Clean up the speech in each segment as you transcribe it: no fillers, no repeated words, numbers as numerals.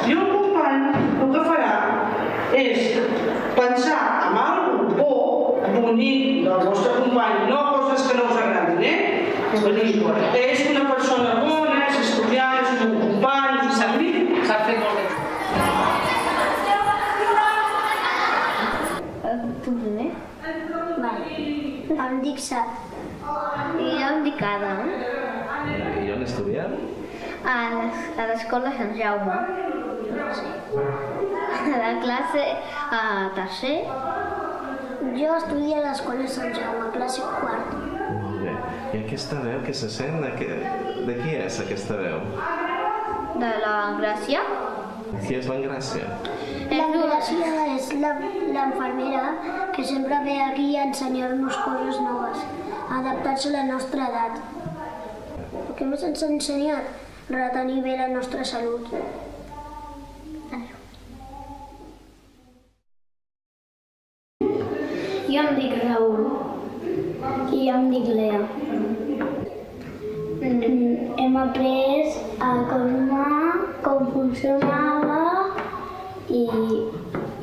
I el company el que farà és pensar en alguna por bonic del vostre company, no coses que no us agradin, és una persona bona, és estudiant, és un company, és servir, sap fer molt bé. Tu primer? Vale. Em dic Sat. I jo em dic Adam. I on estudieu? A l'escola Sant Jaume. A la classe tercer. Jo estudio a l'escola Sant Jaume, classe quart. Molt bé. I aquesta veu que se sent, de qui és aquesta veu? De la Gràcia. Qui és l'Engràcia? La Gràcia és l'infermera que sempre ve aquí a ensenyar-nos coses noves, adaptats a la nostra edat. El que més ens ha ensenyat? Retenir bé la nostra salut. Jo em dic Raül. I jo em dic Lea. Hem après a com funcionava i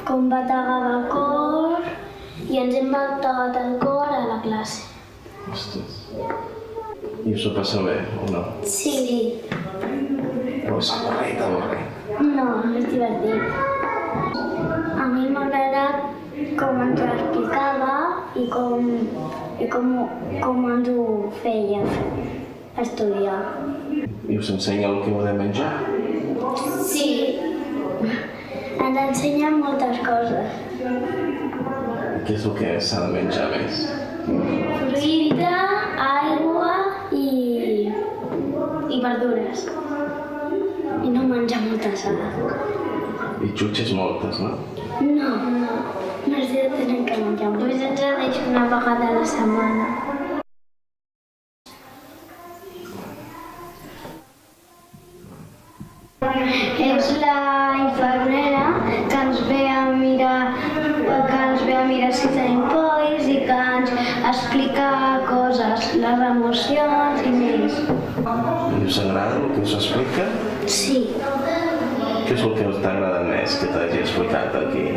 com bategava el cor i ens hem bategat el cor a la classe. Ostres. I us ho passeu bé, o no? Sí. O és avorrit? No, és divertit. A mi m'ha agradat com ens ho explicava i com ens ho feia estudiar. I us ensenya el que heu de menjar? Sí. Ens ensenya moltes coses. Què és el que s'ha de menjar més? Fruita, aigua i verdures. I no menjar molta sal. I xutxes moltes, no? No. Només tenen que menjar. Només ens ha deixat una vegada a la setmana. És la infermera que ens ve a mirar si tenim por i que ens explica coses, les emocions i més. I us agrada el que us explica? Sí. Què és el que t'ha agradat més que t'hagi explicat aquí?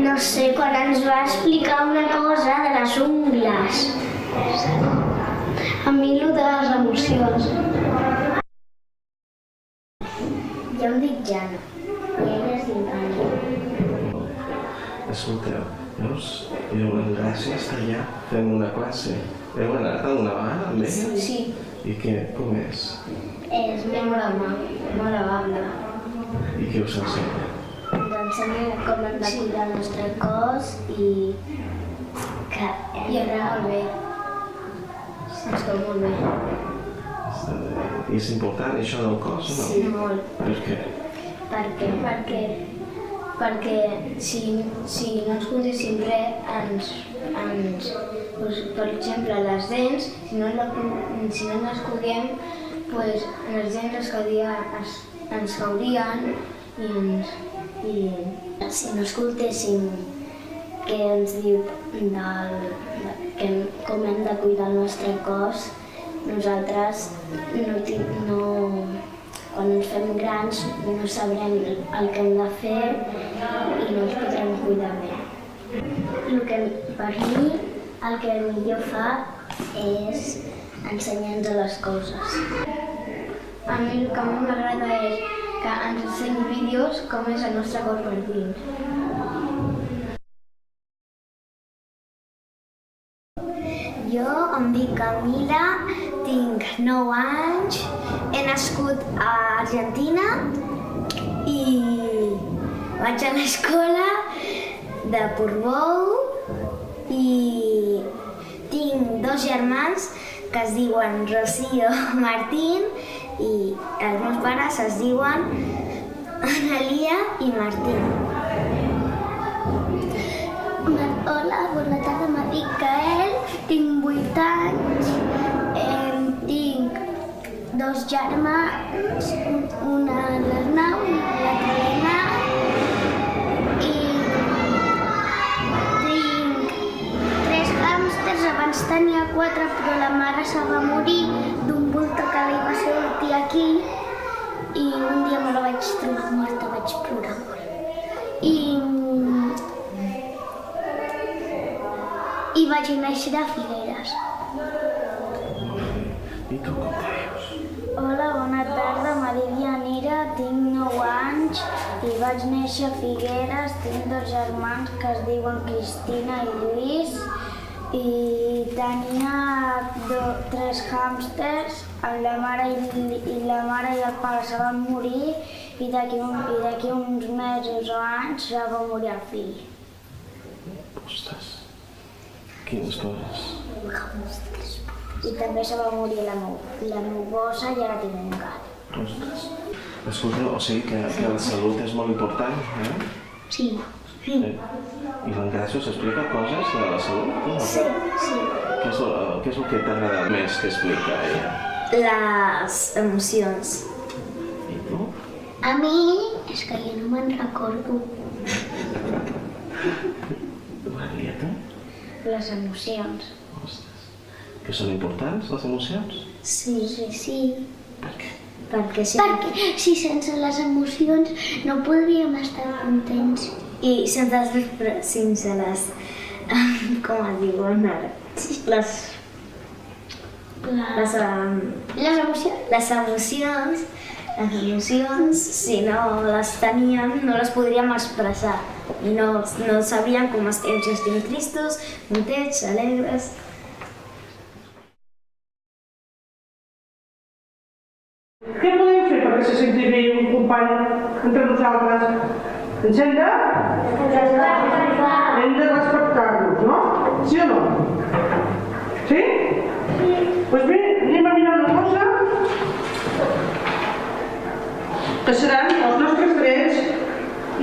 No sé, quan ens va explicar una cosa de les ungles. A mi el de les emocions. Jo em dic Jana i ella es diu Anna. Escolteu, veus? L'Engràcia està allà fent una classe. Heu anat alguna vegada amb ell? Sí. I què? Com és? És molt amable. I què us ensenya? Ens ensenya com hem de cuidar el nostre cos i que hem de molt bé. Ens veu molt bé. I és important això del cos o no? Sí, molt. Per què? Perquè si no ens cuidéssim res, per exemple, les dents, si no les cuidem, les dents ens caurien i si no escoltéssim què ens diu com hem de cuidar el nostre cos, nosaltres quan ens fem grans no sabrem el que hem de fer i no ens podrem cuidar bé. Per mi, el que millor fa és ensenyar-nos les coses. A mi el que més m'agrada és que ens ensenyi vídeos com és el nostre cos per dins. Jo em dic Camila, tinc 9 anys, he nascut a Argentina i vaig a l'escola de Portbou i tinc 2 germans que es diuen Rocío Martín i els meus pares es diuen Analia i Martín. Hola, bona tarda, em dic Gael, tinc 8 anys, tinc 2 germans, una l'Arnau i l'altra l'Anna, i tinc 3 hàmsters, abans tenia 4 però la mare se va morir d'un bulto que li va sortir aquí i un dia me la vaig vaig trobar morta, vaig plorar molt. I vaig néixer a Figueres. I tu com te dius? Hola, bona tarda, me dic Yanira, tinc 9 anys i vaig néixer a Figueres. Tinc 2 germans que es diuen Cristina i Lluís i tenia 3 hàmsters. La mare i el pare se van morir i d'aquí uns mesos o anys ja va morir el fill. Ostres, quines coses. I també se va morir la meu bossa i ara tinc un gat. Ostres. Escolta, o sigui que la salut és molt important, eh? Sí. Sí. I l'Engràcia us explica coses de la salut? No? Sí. Què és el que t'ha agradat més que explica ella? Les emocions. I tu? A mi és que jo no me'n recordo. Maria, tu? Les emocions. Ostres. Que són importants, les emocions? Sí. Per què? Perquè Si sense les emocions no podríem estar contents. I sense les... com es diuen ara? Les emocions, si no les teníem, no les podríem expressar. I no sabríem com estem, si estem tristos, contents, alegres. Què podem fer perquè se senti bé un company entre nosaltres? Ens hem de respectar-nos, no? Sí o no? Sí? Doncs bé, anem a mirar una cosa que seran els nostres drets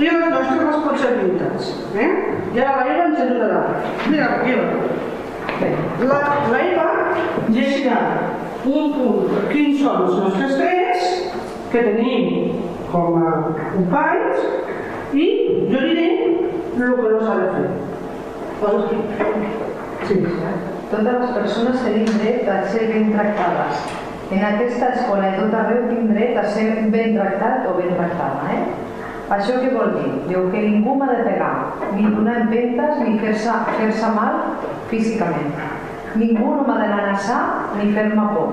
i les nostres responsabilitats. I ara l'Eva ens ajudarà. Mira, Eva. L'Eva llegirà un punt de quins són els nostres drets que tenim com a companys i jo diré el que no s'ha de fer. Sí. Totes les persones tenim dret a ser ben tractades. En aquesta escola i tot arreu tinc dret a ser ben tractat o ben tractada. Això què vol dir? Diu que ningú m'ha de pegar, ni donar empentes, ni fer-se mal físicament. Ningú no m'ha d'amenaçar ni fer-me por.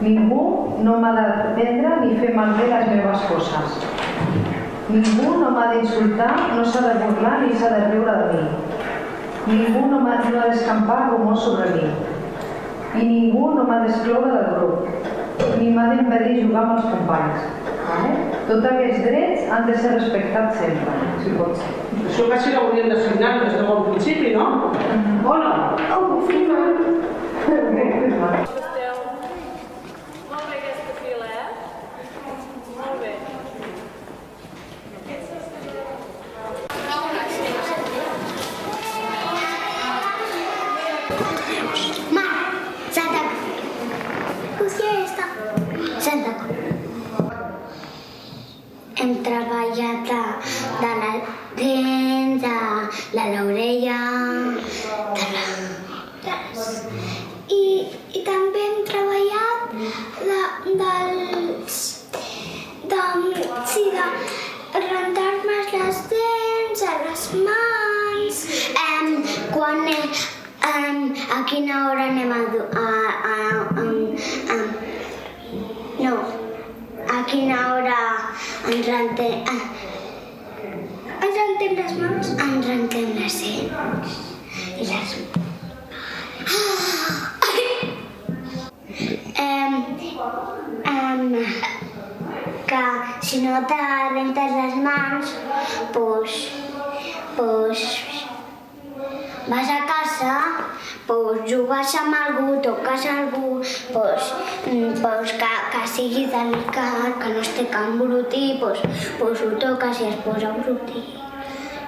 Ningú no m'ha de prendre ni fer malbé les meves coses. Ningú no m'ha d'insultar, no s'ha de burlar ni s'ha de riure de mi. Ningú no m'ha d'escampar rumors sobre mi. I ningú no m'ha d'excloure del grup, ni m'ha d'impedir jugar amb els companys. Tots aquests drets han de ser respectats sempre, si pot ser. Això quasi l'hauríem de signar des de bon principi, no? O no? Ho firmem. Molt bé aquesta fila, Molt bé. Com te dius? Santa. Hòstia, esta. Santa. Hem treballat de la dent, de l'orella, i també hem treballat de rentar-me les dents, a les mans, a quina hora anem a quina hora ens rentem les mans? Ens rentem les dents. I les... que si no te rentes les mans, vas a casa, jugues amb algú, toques algú, que sigui delicat, que no es té que embrutir, ho toques i es posa a embrutir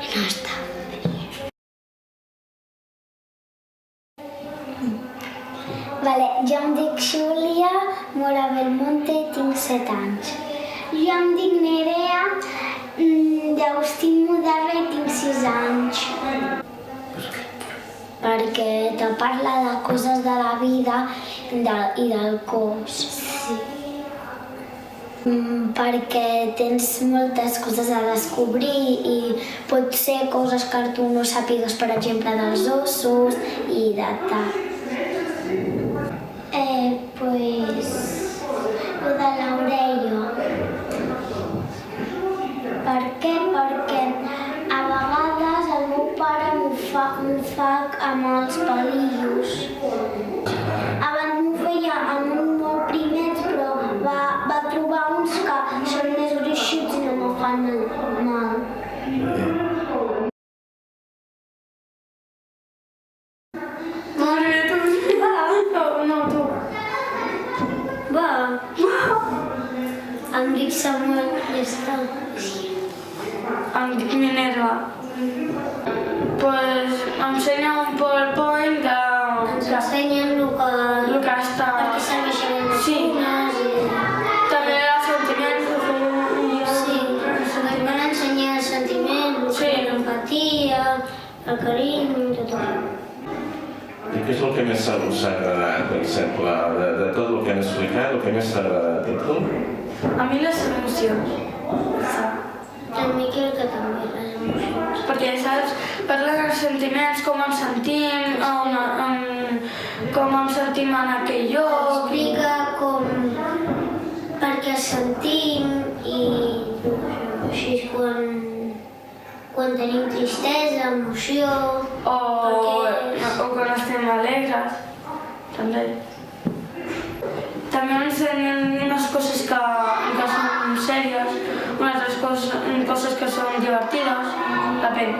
i no està bé. Jo em dic Júlia Mora Belmonte, tinc 7 anys. Jo em dic Nerea d'Agustín Mudarra i tinc 6 anys. Perquè te parla de coses de la vida i del cos. Sí. Perquè tens moltes coses a descobrir i pot ser coses que tu no sàpigues, per exemple, dels ossos i de tal. Pues, lo de l'orella. Per què? Perquè a vegades el meu pare m'ho fa amb els pelillos. Abans m'ho feia amb uns molt primers, però va trobar uns que són més gruixuts i no me fan mal. Va. Em dic Samuel i ja està. Em dic Minerva. Pues m'ensenya un PowerPoint de... Ens ensenyen el que està... per què serveixen les eines i... També els sentiments. Sí, ens van ensenyar els sentiments, l'empatia, el carinyo i tot això. I què és el que més us ha agradat, per exemple, de tot el que han explicat, el que més t'ha agradat a tu? A mi les emocions. El Miquel que també, les emocions. Perquè, saps, parlen dels sentiments, com ens sentim, com ens sentim en aquell lloc. Explica per què els sentim i així quan tenim tristesa, emoció... O quan estem alegres, també. També ens ensenyen unes coses que són sèries, unes coses que són divertides, depèn.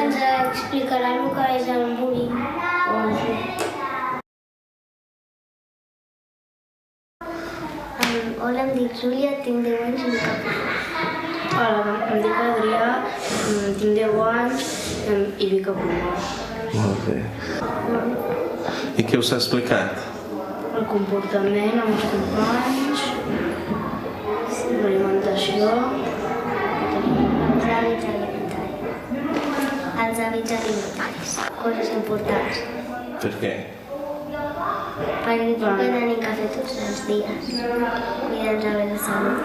Ens explicarà el que és el bullying. Hola, em dic Júlia, tinc 10 anys i em dic Hola, em dic Adrià, tinc 10 anys i vic a Portbou. Molt bé. I què us ha explicat? El comportament amb els companys, l'alimentació... Els hàbits alimentaris, coses importants. Per què? Perquè tu que tenim que fer tots els dies, cuidar-nos bé la salut.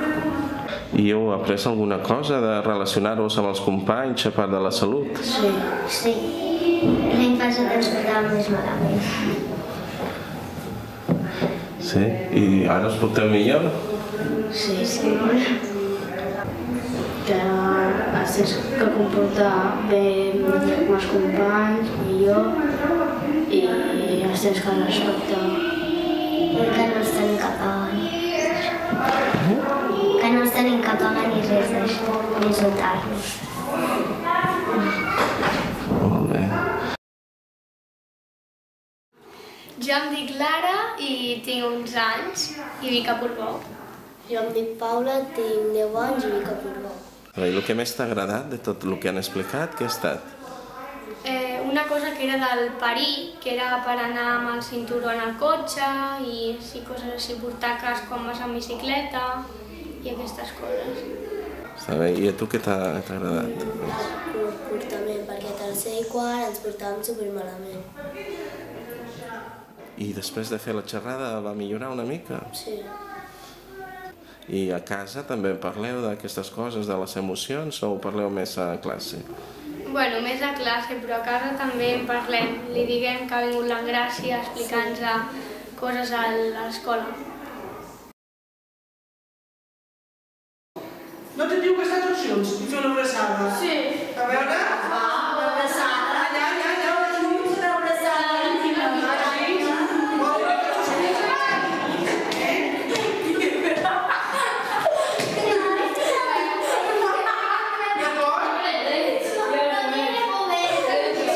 I heu après alguna cosa de relacionar-vos amb els companys a part de la salut? Sí. Sí, la infància que ens portava més malament. Sí? I ara us porteu millor? Sí. Que es tens que comportar bé amb els companys, millor, i els tens que respectar. I que no els tenim que pagar ni que no els tenim que pagar ni res d'això, ni insultar-los. Molt bé. Jo em dic Lara i tinc 11 anys i vic a Portbou. Jo em dic Paula, tinc 10 anys i vic a Portbou. I el que més t'ha agradat de tot el que han explicat, què ha estat? Una cosa que era del perí, que era per anar amb el cinturó en el cotxe i sí, coses així, portar casc quan vas en bicicleta i aquestes coses. Està bé. I a tu què t'ha agradat? El comportament, perquè a tercer i quart ens portàvem supermalament. I després de fer la xerrada va millorar una mica? Sí. I a casa també parleu d'aquestes coses, de les emocions, o ho parleu més a classe? Bueno, més a classe, però a casa també en parlem. Li diguem que ha vingut l'Engràcia a explicar-nos coses a l'escola. No te diu que està tots junts i fer una abraçada? Sí. A veure? Una abraçada. Allà, junts. Una abraçada.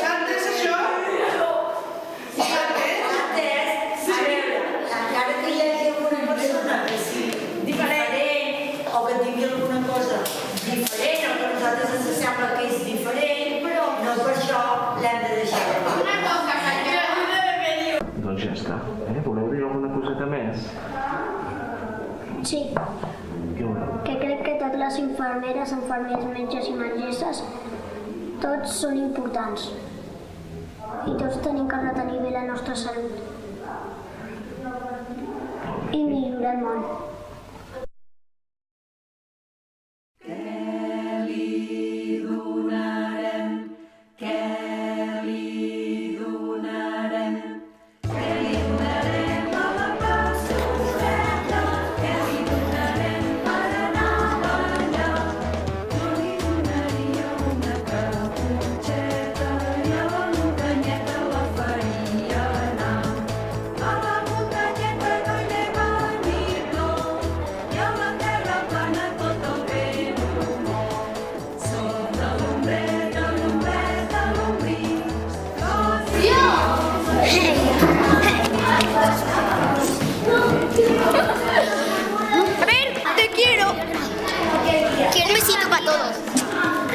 S'entès això? Encara que hi hagi alguna persona que sigui diferent o que tingui alguna cosa diferent o que a nosaltres ens sembla que és diferent, no per això l'hem de deixar de banda. Doncs ja està. Voleu dir alguna coseta més? Sí, Què voleu? que crec que totes les infermeres, infermers, metges i metgesses, tots són importants. I tots tenim que retenir bé la nostra salut. I millorar el món.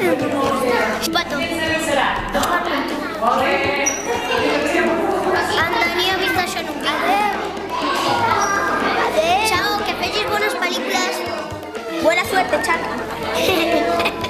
Pato. Antonio, he vist això en un vídeo. Adéu. Chao, que vegis bones pel·lícules. Buena suerte, Chaca.